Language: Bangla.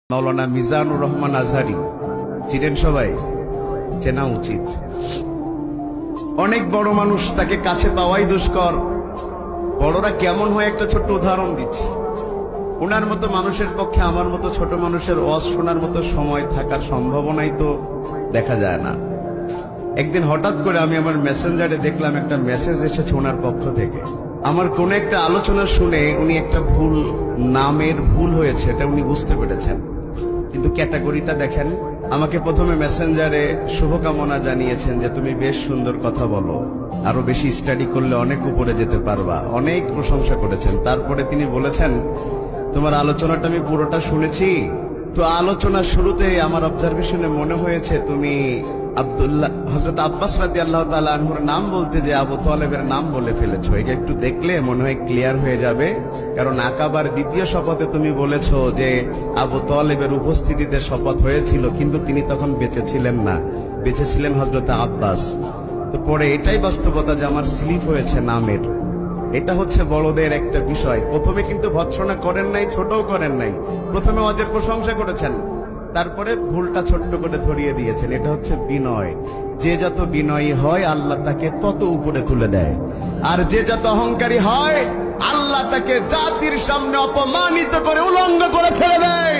মাওলানা মিজানুর রহমান আজহারি চিনেন সবাই, চেনা উচিত। অনেক বড় মানুষ, তাকে কাছে পাওয়াই দুষ্কর। বড়রা কেমন হয় একটা ছোট্ট উদাহরণ দিচ্ছি। ওনার মতো মানুষের পক্ষে আমার মতো ছোট মানুষের ওয়াজ শোনার মতো সময় থাকার সম্ভাবনাই তো দেখা যায় না। একদিন হঠাৎ করে আমি আমার মেসেঞ্জারে দেখলাম একটা মেসেজ এসেছে ওনার পক্ষ থেকে। আমার কোন একটা আলোচনা শুনে উনি একটা নামের ভুল হয়েছে এটা উনি বুঝতে পেরেছেন, কিন্তু ক্যাটাগরিটা দেখেন। আমাকে প্রথমে মেসেঞ্জারে শুভকামনা জানিয়েছেন যে তুমি বেশ সুন্দর কথা বলো, আরো বেশি স্টাডি করলে অনেক উপরে যেতে পারবা, অনেক প্রশংসা করেছেন। তারপরে তিনি বলেছেন তোমার আলোচনাটা আমি পুরোটা শুনেছি, তো আলোচনার শুরুতেই আমার অবজারভেশনে মনে হয়েছে তুমি হযরত আব্বাস রাদিয়াল্লাহু তাআলা আনহুর নাম বলতে যে আবু তালেবের নাম বলে ফেলেছো। এটা একটু দেখলে মনে হয় ক্লিয়ার হয়ে যাবে, কারণ আকাবার দ্বিতীয় শপথে তুমি বলেছো যে আবু তালেবের উপস্থিতিতে শপথ হয়েছিল, কিন্তু তিনি তখন বেঁচে ছিলেন না, বেঁচে ছিলেন হযরত আব্বাস। তো পরে এটাই বাস্তবতা যে আমার স্লিপ হয়েছে নামের। এটা হচ্ছে বড়দের একটা বিষয়। প্রথমে কিন্তু ভৎসনা করেন নাই, ছোটও করেন নাই, প্রথমে ওদের প্রশংসা করেছেন, তারপরে ভুলটা ছোট্ট করে ধরিয়ে দিয়েছেন। এটা হচ্ছে বিনয়। যে যত বিনয়ী হয় আল্লাহ তাকে তত উপরে তুলে দেয়, আর যে যত অহংকারী হয় আল্লাহ তাকে জাতির সামনে অপমানিত করে উলঙ্গ করে ছেড়ে দেয়।